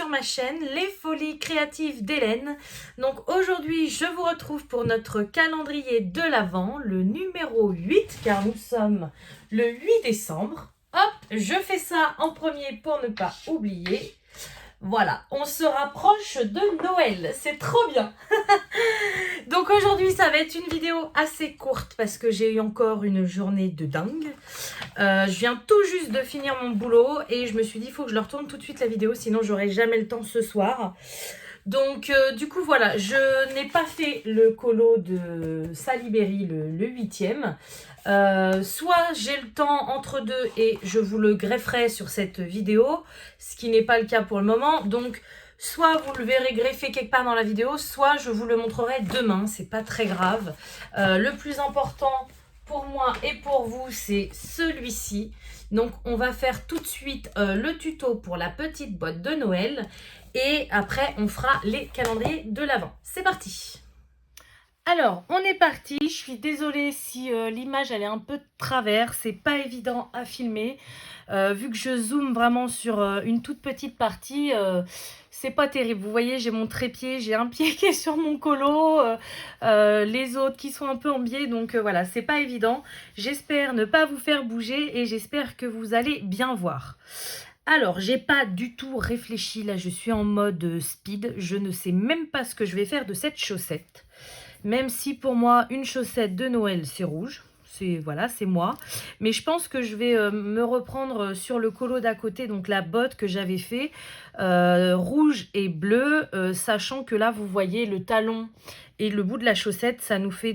sur ma chaîne Les Folies Créatives d'Hélène. Donc aujourd'hui je vous retrouve pour notre calendrier de l'Avent, le numéro 8 car nous sommes le 8 décembre. Hop, je fais ça en premier pour ne pas oublier. Voilà, on se rapproche de Noël, c'est trop bien. Donc aujourd'hui ça va être une vidéo assez courte parce que j'ai eu encore une journée de dingue. Je viens tout juste de finir mon boulot et je me suis dit il faut que je leur tourne tout de suite la vidéo, sinon j'aurai jamais le temps ce soir. Donc du coup voilà, je n'ai pas fait le colo de Salisbury le 8e. Soit j'ai le temps entre deux et je vous le grefferai sur cette vidéo, ce qui n'est pas le cas pour le moment. Donc soit vous le verrez greffé quelque part dans la vidéo, soit je vous le montrerai demain, c'est pas très grave. Le plus important pour moi et pour vous, c'est celui-ci. Donc on va faire tout de suite le tuto pour la petite boîte de Noël et après on fera les calendriers de l'Avent. C'est parti! Alors, on est parti. Je suis désolée si l'image elle est un peu de travers. C'est pas évident à filmer. Vu que je zoome vraiment sur une toute petite partie, c'est pas terrible. Vous voyez, j'ai mon trépied, j'ai un pied qui est sur mon colo, les autres qui sont un peu en biais. Donc voilà, c'est pas évident. J'espère ne pas vous faire bouger et j'espère que vous allez bien voir. Alors, j'ai pas du tout réfléchi. Là, je suis en mode speed. Je ne sais même pas ce que je vais faire de cette chaussette. Même si pour moi, une chaussette de Noël, c'est rouge. Voilà, c'est moi. Mais je pense que je vais me reprendre sur le colo d'à côté, donc la botte que j'avais fait, rouge et bleu, sachant que là, vous voyez le talon et le bout de la chaussette, ça nous fait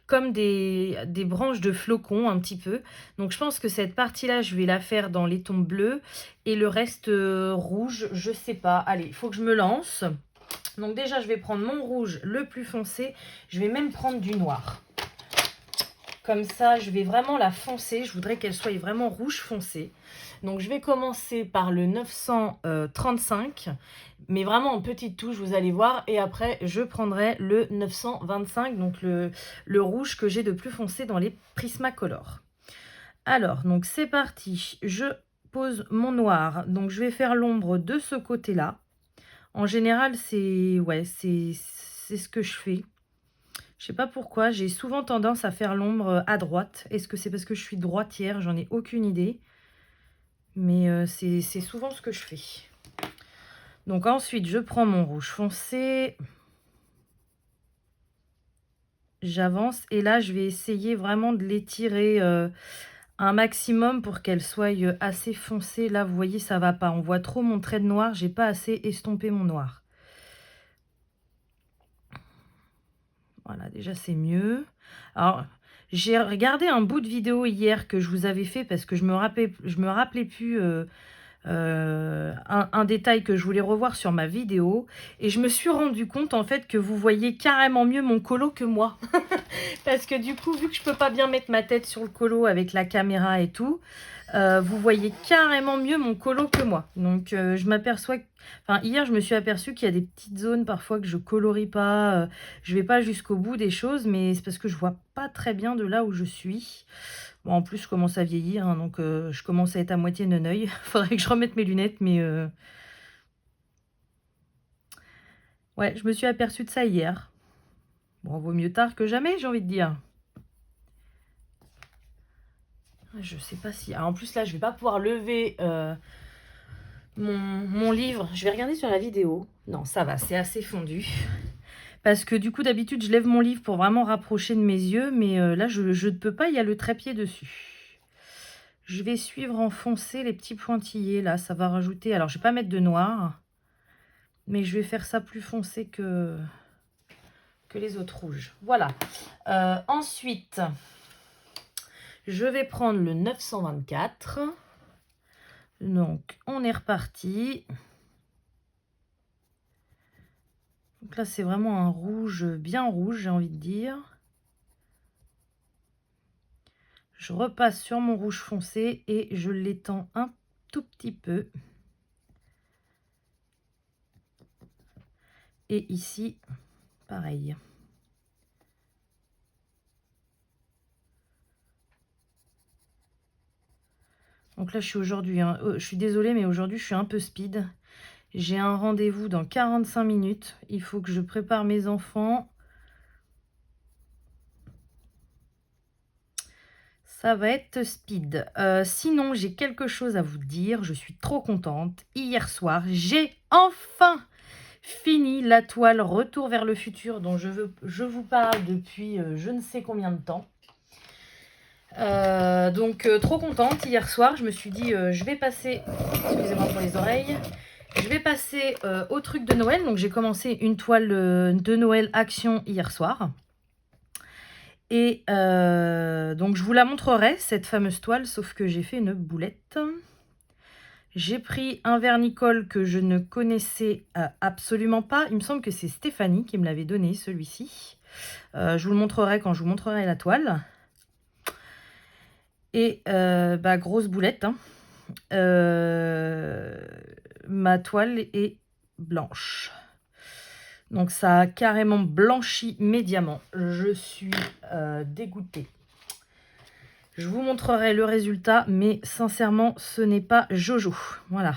comme des branches de flocons un petit peu. Donc je pense que cette partie-là, je vais la faire dans les tons bleus et le reste rouge, je sais pas. Allez, il faut que je me lance. Donc déjà, je vais prendre mon rouge le plus foncé. Je vais même prendre du noir. Comme ça, je vais vraiment la foncer. Je voudrais qu'elle soit vraiment rouge foncé. Donc, je vais commencer par le 935. Mais vraiment en petite touche, vous allez voir. Et après, je prendrai le 925. Donc, le rouge que j'ai de plus foncé dans les Prismacolor. Alors, donc c'est parti. Je pose mon noir. Donc, je vais faire l'ombre de ce côté-là. En général, c'est ce que je fais. Je sais pas pourquoi, j'ai souvent tendance à faire l'ombre à droite. Est-ce que c'est parce que je suis droitière? J'en ai aucune idée. Mais c'est souvent ce que je fais. Donc ensuite, je prends mon rouge foncé. J'avance et là, je vais essayer vraiment de l'étirer un maximum pour qu'elle soit assez foncée. Là, vous voyez, ça va pas. On voit trop mon trait de noir. J'ai pas assez estompé mon noir. Voilà, déjà c'est mieux. Alors, j'ai regardé un bout de vidéo hier que je vous avais fait parce que je me rappelais plus un détail que je voulais revoir sur ma vidéo. Et je me suis rendu compte en fait que vous voyez carrément mieux mon colo que moi. Parce que du coup, vu que je peux pas bien mettre ma tête sur le colo avec la caméra et tout, vous voyez carrément mieux mon colo que moi. Donc je m'aperçois, enfin hier je me suis aperçue qu'il y a des petites zones parfois que je colorie pas, je vais pas jusqu'au bout des choses, mais c'est parce que je vois pas très bien de là où je suis. Bon, en plus je commence à vieillir, hein, donc je commence à être à moitié neuneuil. Faudrait que je remette mes lunettes, mais ouais, je me suis aperçue de ça hier. Bon, vaut mieux tard que jamais, j'ai envie de dire. Je sais pas si... Alors, en plus, là, je vais pas pouvoir lever mon livre. Je vais regarder sur la vidéo. Non, ça va, c'est assez fondu. Parce que du coup, d'habitude, je lève mon livre pour vraiment rapprocher de mes yeux. Mais là, je ne peux pas, il y a le trépied dessus. Je vais suivre en foncé les petits pointillés. Là, ça va rajouter... Alors, je vais pas mettre de noir. Mais je vais faire ça plus foncé que les autres rouges. Voilà. Ensuite... Je vais prendre le 924. Donc, on est reparti. Donc là, c'est vraiment un rouge, bien rouge, j'ai envie de dire. Je repasse sur mon rouge foncé et je l'étends un tout petit peu. Et ici, pareil. Donc là, je suis aujourd'hui, je suis désolée, mais aujourd'hui, je suis un peu speed. J'ai un rendez-vous dans 45 minutes. Il faut que je prépare mes enfants. Ça va être speed. Sinon, j'ai quelque chose à vous dire. Je suis trop contente. Hier soir, j'ai enfin fini la toile Retour vers le futur dont je vous parle depuis je ne sais combien de temps. Donc, trop contente. Hier soir, je me suis dit, je vais passer... Excusez-moi pour les oreilles. Je vais passer au truc de Noël. Donc, j'ai commencé une toile de Noël Action hier soir. Et donc je vous la montrerai, cette fameuse toile, sauf que j'ai fait une boulette. J'ai pris un vernicole que je ne connaissais absolument pas. Il me semble que c'est Stéphanie qui me l'avait donné, celui-ci. Je vous le montrerai quand je vous montrerai la toile. Et grosse boulette. Hein. Ma toile est blanche. Donc ça a carrément blanchi médiamment. Je suis dégoûtée. Je vous montrerai le résultat, mais sincèrement, ce n'est pas Jojo. Voilà.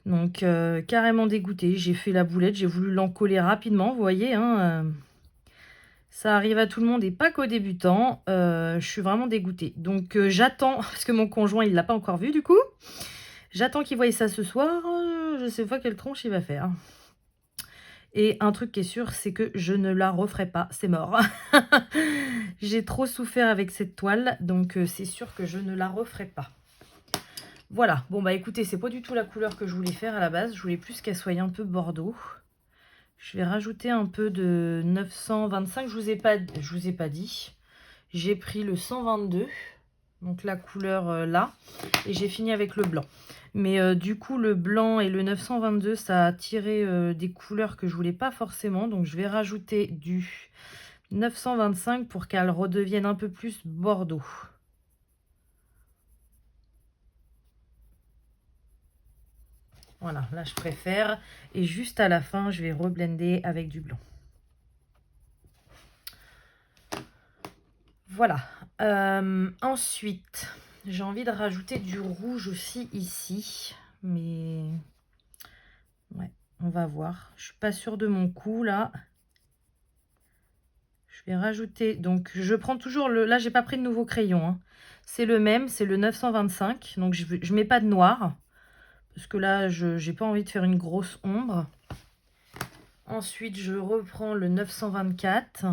Donc, carrément dégoûtée. J'ai fait la boulette, j'ai voulu l'encoller rapidement, vous voyez. Hein, ça arrive à tout le monde et pas qu'aux débutants. Je suis vraiment dégoûtée. Donc, j'attends, parce que mon conjoint, il ne l'a pas encore vu du coup. J'attends qu'il voie ça ce soir. Je ne sais pas quelle tronche il va faire. Et un truc qui est sûr, c'est que je ne la referai pas, c'est mort. J'ai trop souffert avec cette toile, donc c'est sûr que je ne la referai pas. Voilà, bon bah écoutez, c'est pas du tout la couleur que je voulais faire à la base. Je voulais plus qu'elle soit un peu bordeaux. Je vais rajouter un peu de 925, je vous ai pas dit. J'ai pris le 122, donc la couleur là, et j'ai fini avec le blanc. Mais du coup, le blanc et le 922, ça a tiré des couleurs que je voulais pas forcément. Donc, je vais rajouter du 925 pour qu'elle redevienne un peu plus bordeaux. Voilà, là, je préfère. Et juste à la fin, je vais reblender avec du blanc. Voilà. Ensuite, j'ai envie de rajouter du rouge aussi ici. Mais... ouais, on va voir. Je suis pas sûre de mon coup, là. Je vais rajouter, donc je prends toujours le, là j'ai pas pris de nouveau crayon, hein. C'est le même, c'est le 925, donc je mets pas de noir, parce que là j'ai pas envie de faire une grosse ombre. Ensuite je reprends le 924.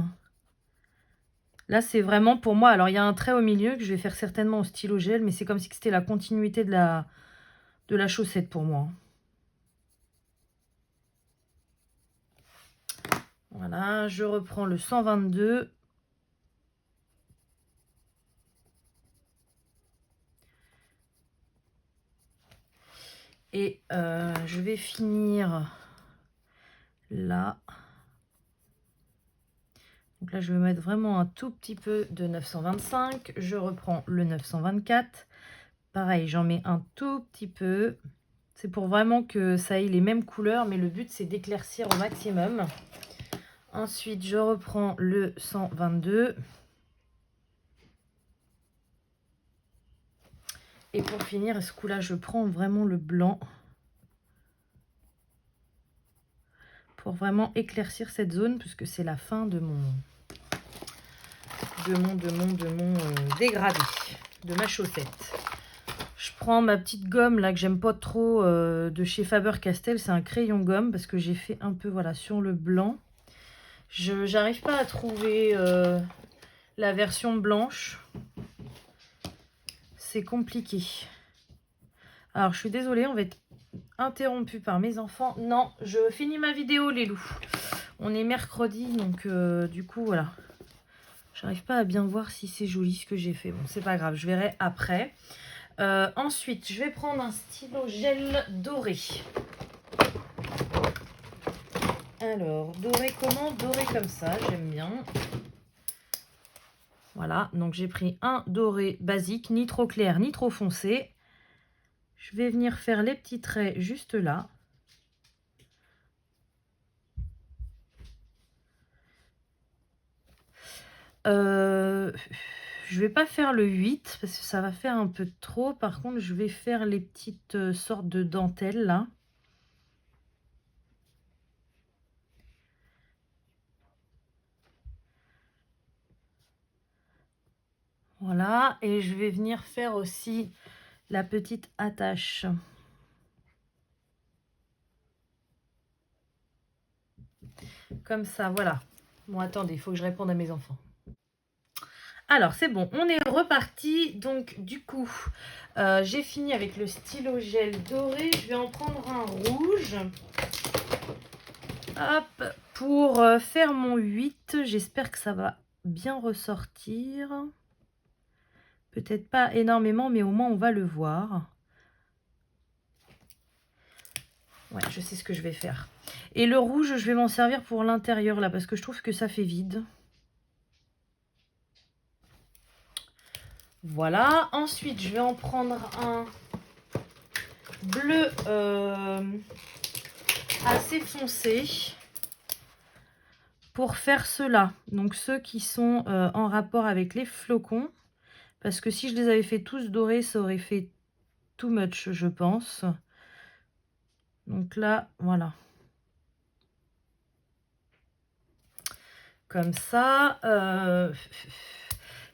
Là c'est vraiment pour moi, alors il y a un trait au milieu que je vais faire certainement au stylo gel, mais c'est comme si c'était la continuité de la chaussette pour moi. Voilà, je reprends le 122. Et je vais finir là. Donc là, je vais mettre vraiment un tout petit peu de 925. Je reprends le 924. Pareil, j'en mets un tout petit peu. C'est pour vraiment que ça ait les mêmes couleurs, mais le but, c'est d'éclaircir au maximum. Ensuite, je reprends le 122. Et pour finir, ce coup-là, je prends vraiment le blanc pour vraiment éclaircir cette zone, puisque c'est la fin de mon dégradé, de ma chaussette. Je prends ma petite gomme là que j'aime pas trop de chez Faber-Castell, c'est un crayon gomme parce que j'ai fait un peu voilà sur le blanc. Je n'arrive pas à trouver la version blanche. C'est compliqué. Alors je suis désolée, on va être interrompu par mes enfants. Non, je finis ma vidéo les loups. On est mercredi donc du coup voilà. J'arrive pas à bien voir si c'est joli ce que j'ai fait. Bon, c'est pas grave, je verrai après. Ensuite, je vais prendre un stylo gel doré. Alors, doré comment? Doré comme ça, j'aime bien. Voilà, donc j'ai pris un doré basique, ni trop clair, ni trop foncé. Je vais venir faire les petits traits juste là. Je vais pas faire le 8 parce que ça va faire un peu trop. Par contre, je vais faire les petites sortes de dentelles là. Voilà, et je vais venir faire aussi la petite attache. Comme ça, voilà. Bon, attendez, il faut que je réponde à mes enfants. Alors, c'est bon, on est reparti. Donc, du coup, j'ai fini avec le stylo gel doré. Je vais en prendre un rouge. Hop, pour faire mon 8. J'espère que ça va bien ressortir. Peut-être pas énormément, mais au moins, on va le voir. Ouais, je sais ce que je vais faire. Et le rouge, je vais m'en servir pour l'intérieur, là, parce que je trouve que ça fait vide. Voilà. Ensuite, je vais en prendre un bleu assez foncé pour faire ceux-là. Donc, ceux qui sont en rapport avec les flocons. Parce que si je les avais fait tous dorés, ça aurait fait too much, je pense. Donc là, voilà. Comme ça.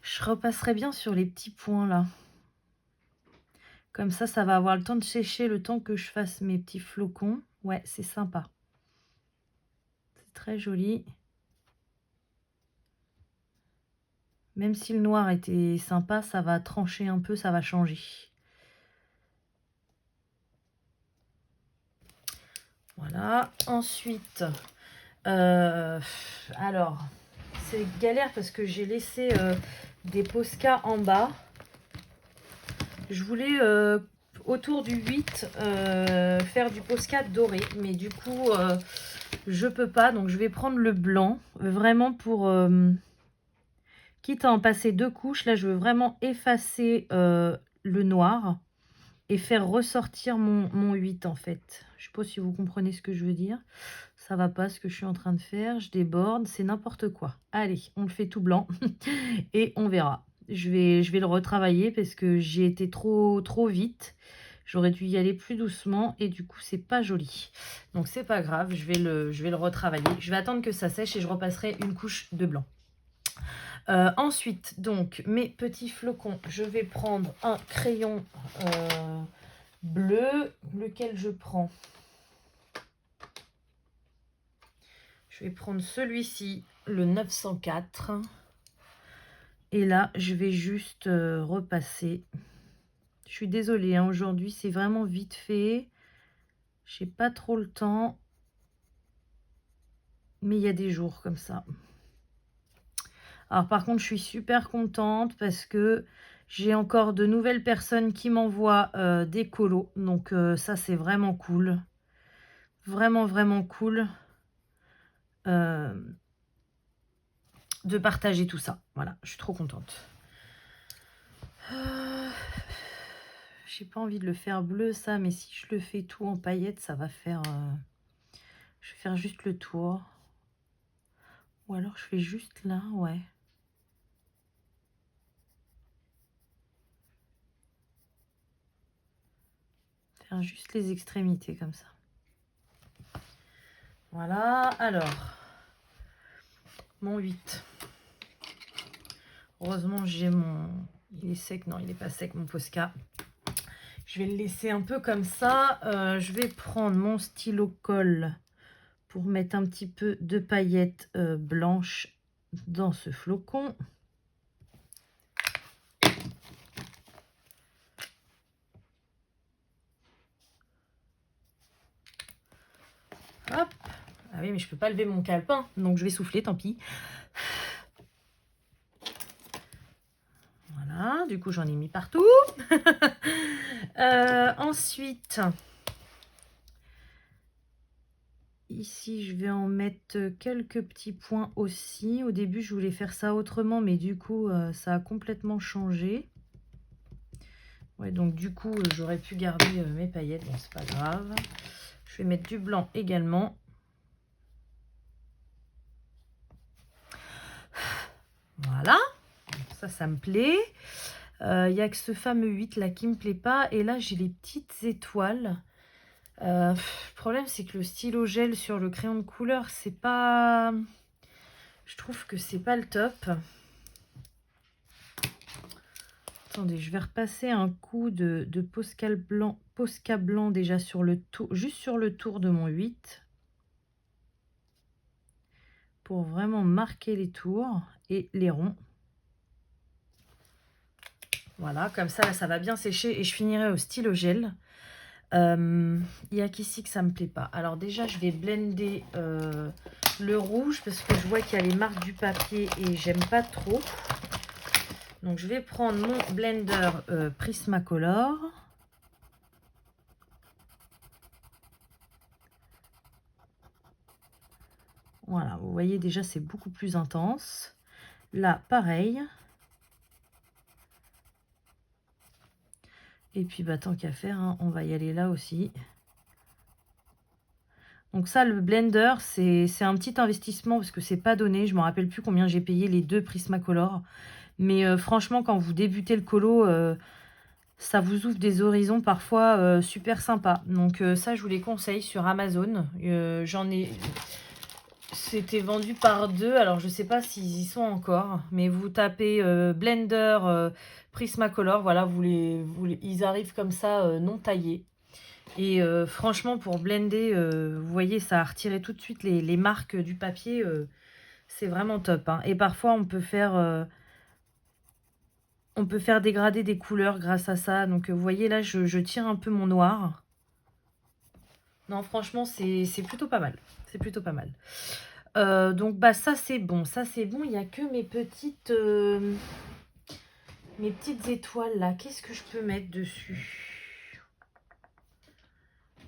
Je repasserai bien sur les petits points là. Comme ça va avoir le temps de sécher le temps que je fasse mes petits flocons. Ouais, c'est sympa. C'est très joli. Même si le noir était sympa, ça va trancher un peu, ça va changer. Voilà. Ensuite, alors, c'est galère parce que j'ai laissé des Posca en bas. Je voulais, autour du 8, faire du Posca doré. Mais du coup, je peux pas. Donc, je vais prendre le blanc. Vraiment pour... quitte à en passer 2 couches. Là, je veux vraiment effacer le noir. Et faire ressortir mon 8 en fait. Je sais pas si vous comprenez ce que je veux dire. Ça va pas ce que je suis en train de faire. Je déborde, c'est n'importe quoi. Allez, on le fait tout blanc et on verra. Je vais le retravailler parce que j'ai été trop vite. J'aurais dû y aller plus doucement et du coup c'est pas joli. Donc c'est pas grave, je vais le retravailler. Je vais attendre que ça sèche et je repasserai une couche de blanc. Ensuite, donc, mes petits flocons, je vais prendre un crayon bleu. Lequel je prends? Je vais prendre celui-ci, le 904. Et là, je vais juste repasser. Je suis désolée, hein, aujourd'hui, c'est vraiment vite fait. J'ai pas trop le temps. Mais il y a des jours comme ça. Alors par contre, je suis super contente parce que j'ai encore de nouvelles personnes qui m'envoient des colos. Donc ça, c'est vraiment cool. Vraiment, vraiment cool de partager tout ça. Voilà, je suis trop contente. J'ai pas envie de le faire bleu, ça, mais si je le fais tout en paillettes, ça va faire... je vais faire juste le tour. Ou alors je fais juste là, ouais. Faire juste les extrémités comme ça. Voilà, alors, mon 8. Heureusement, j'ai mon... Il est sec, non, il n'est pas sec, mon Posca. Je vais le laisser un peu comme ça. Je vais prendre mon stylo colle pour mettre un petit peu de paillettes blanches dans ce flocon. Hop. Ah oui, mais je peux pas lever mon calepin, donc je vais souffler, tant pis. Voilà, du coup j'en ai mis partout. Ensuite, ici je vais en mettre quelques petits points aussi. Au début je voulais faire ça autrement, mais du coup ça a complètement changé. Ouais, donc du coup j'aurais pu garder mes paillettes, bon c'est pas grave. Je vais mettre du blanc également. Voilà, ça me plaît. Il n'y a que ce fameux 8 là qui me plaît pas. Et là, j'ai les petites étoiles. Le problème, c'est que le stylo gel sur le crayon de couleur, c'est pas... Je trouve que c'est pas le top. Attendez, je vais repasser un coup de Posca blanc déjà sur le tour, juste sur le tour de mon 8. Pour vraiment marquer les tours et les ronds. Voilà, comme ça, là, ça va bien sécher et je finirai au stylo gel. Il y a qu'ici que ça me plaît pas. Alors déjà, je vais blender le rouge parce que je vois qu'il y a les marques du papier et j'aime pas trop. Donc, je vais prendre mon blender Prismacolor. Voilà, vous voyez déjà, c'est beaucoup plus intense. Là, pareil. Et puis, bah, tant qu'à faire, hein, on va y aller là aussi. Donc ça, le blender, c'est un petit investissement parce que c'est pas donné. Je me rappelle plus combien j'ai payé les 2 Prismacolor. Mais franchement, quand vous débutez le colo, ça vous ouvre des horizons parfois super sympas. Donc ça, je vous les conseille sur Amazon. J'en ai... C'était vendu par 2. Alors, je sais pas s'ils y sont encore. Mais vous tapez Blender Prismacolor. Voilà, ils arrivent comme ça, non taillés. Et franchement, pour blender, vous voyez, ça a retiré tout de suite les marques du papier. C'est vraiment top. Hein. Et parfois, on peut faire dégrader des couleurs grâce à ça. Donc, vous voyez, là, je tire un peu mon noir. Non, franchement, c'est plutôt pas mal. C'est plutôt pas mal. Donc, bah, ça, c'est bon. Ça, c'est bon. Il n'y a que mes petites étoiles, là. Qu'est-ce que je peux mettre dessus?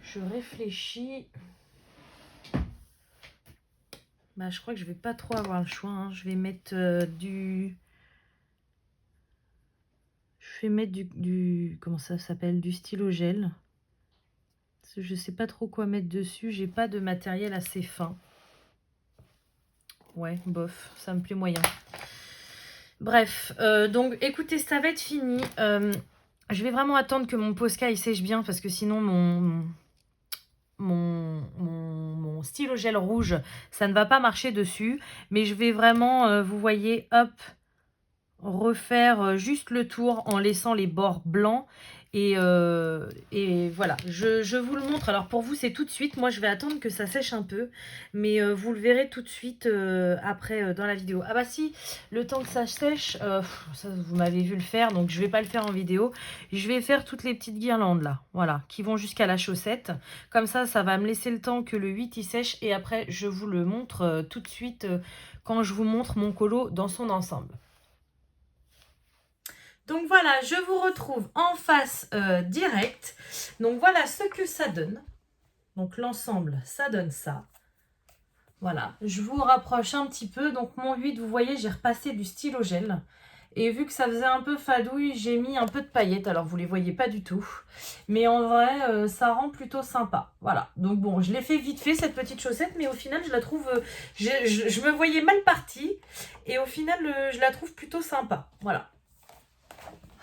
Je réfléchis. Bah, je crois que je vais pas trop avoir le choix. Hein. Je vais mettre du... Je vais mettre du... Comment ça s'appelle? Du stylo gel. Parce que je sais pas trop quoi mettre dessus. J'ai pas de matériel assez fin. Ouais, bof. Ça me plaît moyen. Bref. Donc, écoutez, ça va être fini. Je vais vraiment attendre que mon Posca il sèche bien. Parce que sinon, mon stylo gel rouge, ça ne va pas marcher dessus. Mais je vais vraiment, vous voyez, hop, refaire juste le tour en laissant les bords blancs. Et voilà, je vous le montre. Alors pour vous, c'est tout de suite. Moi, je vais attendre que ça sèche un peu. Mais vous le verrez tout de suite après dans la vidéo. Ah bah si, le temps que ça sèche, ça vous m'avez vu le faire. Donc je vais pas le faire en vidéo. Je vais faire toutes les petites guirlandes là. Voilà, qui vont jusqu'à la chaussette. Comme ça va me laisser le temps que le 8 il sèche. Et après, je vous le montre tout de suite quand je vous montre mon colo dans son ensemble. Donc voilà, je vous retrouve en face direct. Donc voilà ce que ça donne. Donc l'ensemble, ça donne ça. Voilà, je vous rapproche un petit peu. Donc mon 8, vous voyez, j'ai repassé du stylo gel. Et vu que ça faisait un peu fadouille, j'ai mis un peu de paillettes. Alors vous ne les voyez pas du tout. Mais en vrai, ça rend plutôt sympa. Voilà, donc bon, je l'ai fait vite fait cette petite chaussette. Mais au final, je la trouve... je me voyais mal partie. Et au final, je la trouve plutôt sympa. Voilà.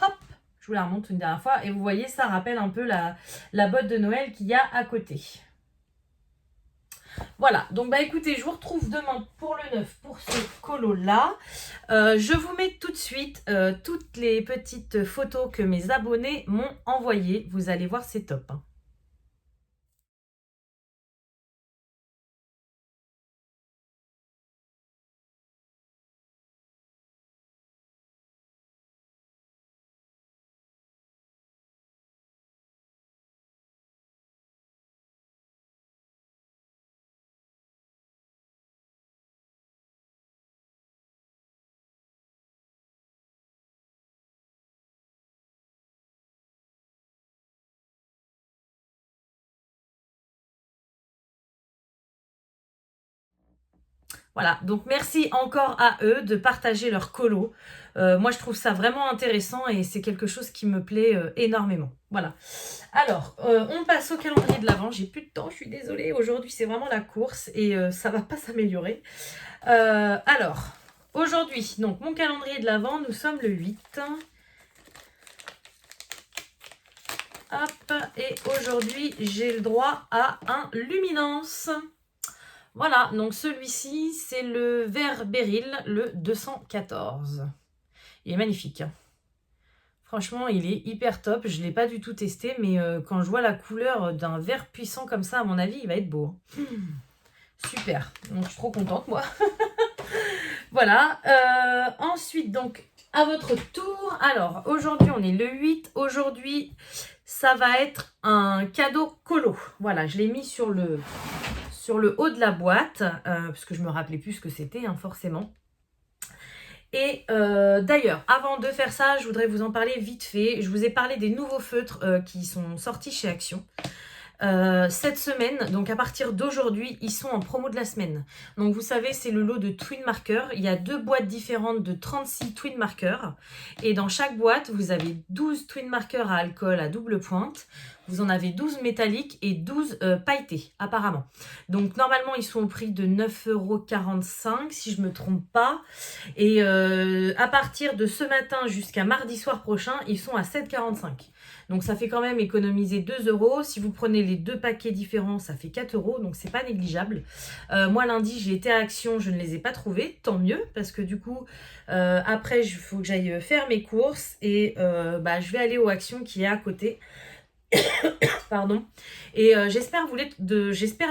Hop, je vous la remonte une dernière fois. Et vous voyez, ça rappelle un peu la botte de Noël qu'il y a à côté. Voilà, donc bah écoutez, je vous retrouve demain pour le 9 pour ce colo-là. Je vous mets tout de suite toutes les petites photos que mes abonnés m'ont envoyées. Vous allez voir, c'est top. Hein. Voilà, donc merci encore à eux de partager leur colo. Moi, je trouve ça vraiment intéressant et c'est quelque chose qui me plaît énormément. Voilà. Alors, on passe au calendrier de l'Avent. J'ai plus de temps, je suis désolée. Aujourd'hui, c'est vraiment la course et ça va pas s'améliorer. Alors, aujourd'hui, donc mon calendrier de l'Avent, nous sommes le 8. Hop, et aujourd'hui, j'ai le droit à un Luminance. Voilà, donc celui-ci, c'est le vert Beryl, le 214. Il est magnifique. Franchement, il est hyper top. Je ne l'ai pas du tout testé, mais quand je vois la couleur d'un vert puissant comme ça, à mon avis, il va être beau. Super. Donc, je suis trop contente, moi. Voilà. Ensuite, donc, à votre tour. Alors, aujourd'hui, on est le 8. Aujourd'hui, ça va être un cadeau colo. Voilà, je l'ai mis sur le haut de la boîte, parce que je me rappelais plus ce que c'était, hein, forcément. Et d'ailleurs, avant de faire ça, je voudrais vous en parler vite fait. Je vous ai parlé des nouveaux feutres qui sont sortis chez Action. Cette semaine, donc à partir d'aujourd'hui, ils sont en promo de la semaine. Donc vous savez, c'est le lot de Twin Markers. Il y a 2 boîtes différentes de 36 Twin Markers. Et dans chaque boîte, vous avez 12 Twin Markers à alcool à double pointe. Vous en avez 12 métalliques et 12 pailletés, apparemment. Donc normalement, ils sont au prix de 9,45 € si je ne me trompe pas. Et à partir de ce matin jusqu'à mardi soir prochain, ils sont à 7,45 €. Donc ça fait quand même économiser 2 €. Si vous prenez les 2 paquets différents, ça fait 4 €. Donc c'est pas négligeable. Moi lundi, j'ai été à Action, je ne les ai pas trouvés. Tant mieux, parce que du coup, après, il faut que j'aille faire mes courses. Et je vais aller au Action qui est à côté. Pardon. Et j'espère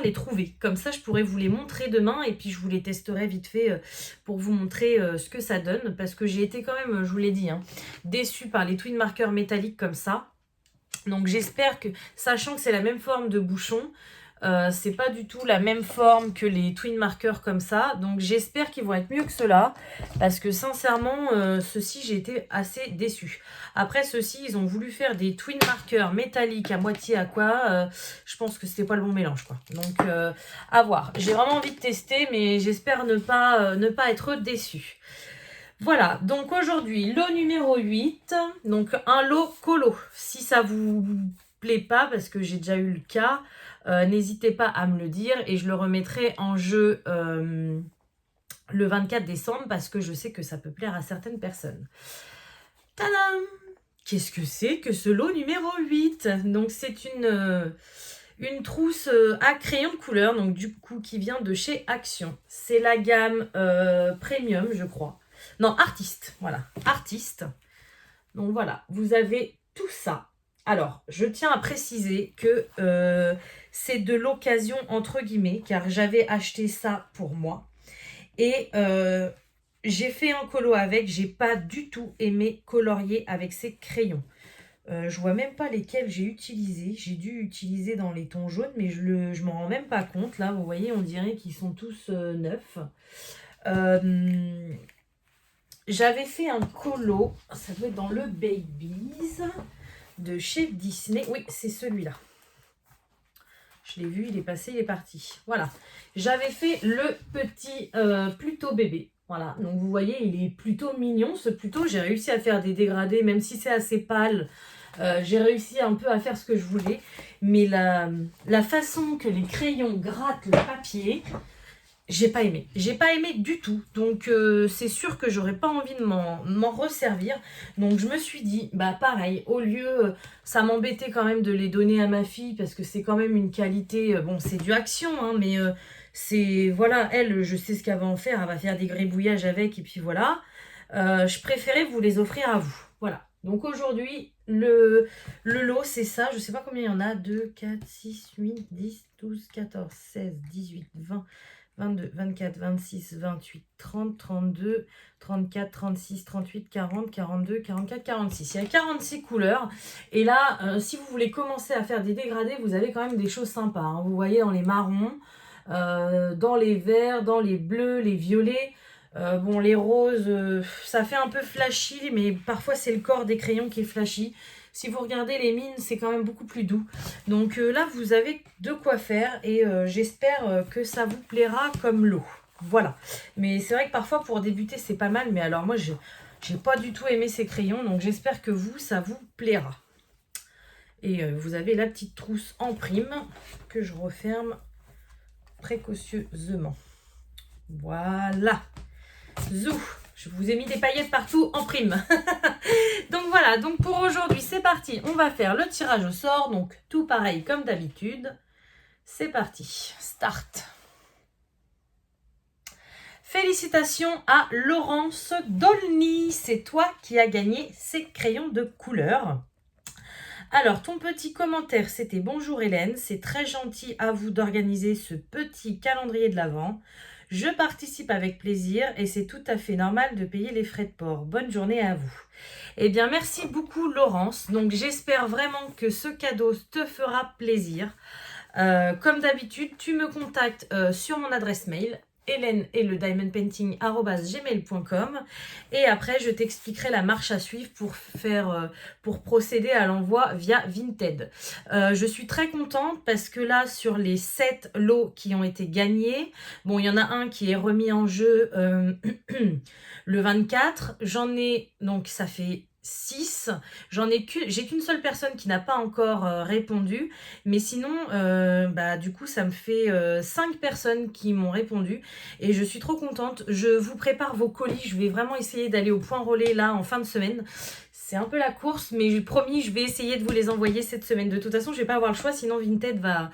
les trouver. Comme ça, je pourrais vous les montrer demain. Et puis je vous les testerai vite fait pour vous montrer ce que ça donne. Parce que j'ai été quand même, je vous l'ai dit, hein, déçue par les Twin Markers métalliques comme ça. Donc j'espère que, sachant que c'est la même forme de bouchon, c'est pas du tout la même forme que les Twin Markers comme ça. Donc j'espère qu'ils vont être mieux que ceux-là. Parce que sincèrement, ceux-ci, j'ai été assez déçue. Après, ceux-ci, ils ont voulu faire des Twin Markers métalliques à moitié aqua. Je pense que c'était pas le bon mélange, quoi. Donc à voir. J'ai vraiment envie de tester, mais j'espère ne pas être déçue. Voilà, donc aujourd'hui, lot numéro 8, donc un lot colo. Si ça vous plaît pas, parce que j'ai déjà eu le cas, n'hésitez pas à me le dire et je le remettrai en jeu le 24 décembre parce que je sais que ça peut plaire à certaines personnes. Tadam! Qu'est-ce que c'est que ce lot numéro 8? Donc c'est une trousse à crayon de couleur, donc du coup qui vient de chez Action. C'est la gamme Premium, je crois. Non, Artiste, voilà, Artiste. Donc voilà, vous avez tout ça. Alors, je tiens à préciser que c'est de l'occasion entre guillemets, car j'avais acheté ça pour moi. Et j'ai fait un colo avec, j'ai pas du tout aimé colorier avec ces crayons. Je vois même pas lesquels j'ai utilisé. J'ai dû utiliser dans les tons jaunes, mais je m'en rends même pas compte. Là, vous voyez, on dirait qu'ils sont tous neufs. J'avais fait un colo, ça doit être dans le Babies de chez Disney. Oui, c'est celui-là. Je l'ai vu, il est passé, il est parti. Voilà. J'avais fait le petit Pluto bébé. Voilà. Donc vous voyez, il est plutôt mignon. Ce Pluto, j'ai réussi à faire des dégradés, même si c'est assez pâle. J'ai réussi un peu à faire ce que je voulais. Mais la façon que les crayons grattent le papier, j'ai pas aimé. J'ai pas aimé du tout. Donc c'est sûr que j'aurais pas envie de m'en resservir. Donc je me suis dit, bah pareil, au lieu, ça m'embêtait quand même de les donner à ma fille parce que c'est quand même une qualité, bon c'est du Action, hein, mais c'est, voilà, elle, je sais ce qu'elle va en faire. Elle va faire des gribouillages avec et puis voilà. Je préférais vous les offrir à vous. Voilà. Donc aujourd'hui, le lot, c'est ça. Je sais pas combien il y en a. 2, 4, 6, 8, 10, 12, 14, 16, 18, 20... 22, 24, 26, 28, 30, 32, 34, 36, 38, 40, 42, 44, 46. Il y a 46 couleurs. Et là, si vous voulez commencer à faire des dégradés, vous avez quand même des choses sympas, hein. Vous voyez dans les marrons, dans les verts, dans les bleus, les violets. Bon, les roses, ça fait un peu flashy, mais parfois c'est le corps des crayons qui est flashy. Si vous regardez les mines, c'est quand même beaucoup plus doux. Donc là, vous avez de quoi faire et j'espère que ça vous plaira comme lot. Voilà. Mais c'est vrai que parfois, pour débuter, c'est pas mal. Mais alors moi, j'ai pas du tout aimé ces crayons. Donc j'espère que vous, ça vous plaira. Et vous avez la petite trousse en prime que je referme précautionneusement. Voilà. Zou! Je vous ai mis des paillettes partout en prime. Donc voilà, donc pour aujourd'hui, c'est parti. On va faire le tirage au sort. Donc tout pareil comme d'habitude. C'est parti. Start. Félicitations à Laurence Dolny, c'est toi qui as gagné ces crayons de couleur. Alors, ton petit commentaire, c'était « Bonjour Hélène, c'est très gentil à vous d'organiser ce petit calendrier de l'Avent. Je participe avec plaisir et c'est tout à fait normal de payer les frais de port. Bonne journée à vous. » Eh bien, merci beaucoup Laurence. Donc, j'espère vraiment que ce cadeau te fera plaisir. Comme d'habitude, tu me contactes sur mon adresse mail Hélène et le diamondpainting@gmail.com et après je t'expliquerai la marche à suivre pour procéder à l'envoi via Vinted. Je suis très contente parce que là sur les 7 lots qui ont été gagnés, bon il y en a un qui est remis en jeu le 24, j'en ai donc ça fait 6, j'ai qu'une seule personne qui n'a pas encore répondu, mais sinon du coup ça me fait 5 personnes qui m'ont répondu et je suis trop contente. Je vous prépare vos colis, je vais vraiment essayer d'aller au point relais là en fin de semaine. C'est un peu la course, mais promis, je vais essayer de vous les envoyer cette semaine. De toute façon, je vais pas avoir le choix, sinon Vinted va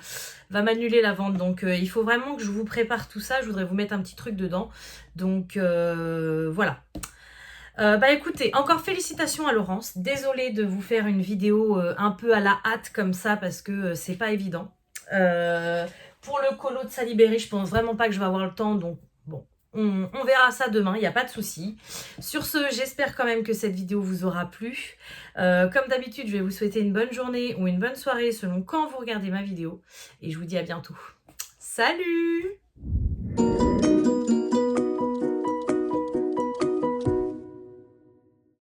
m'annuler la vente. Donc, il faut vraiment que je vous prépare tout ça. Je voudrais vous mettre un petit truc dedans. Donc, voilà. Écoutez, encore félicitations à Laurence. Désolée de vous faire une vidéo un peu à la hâte comme ça parce que c'est pas évident. Pour le colo de Salibéry, je pense vraiment pas que je vais avoir le temps. Donc bon, on verra ça demain, il n'y a pas de souci. Sur ce, j'espère quand même que cette vidéo vous aura plu. Comme d'habitude, je vais vous souhaiter une bonne journée ou une bonne soirée selon quand vous regardez ma vidéo. Et je vous dis à bientôt. Salut!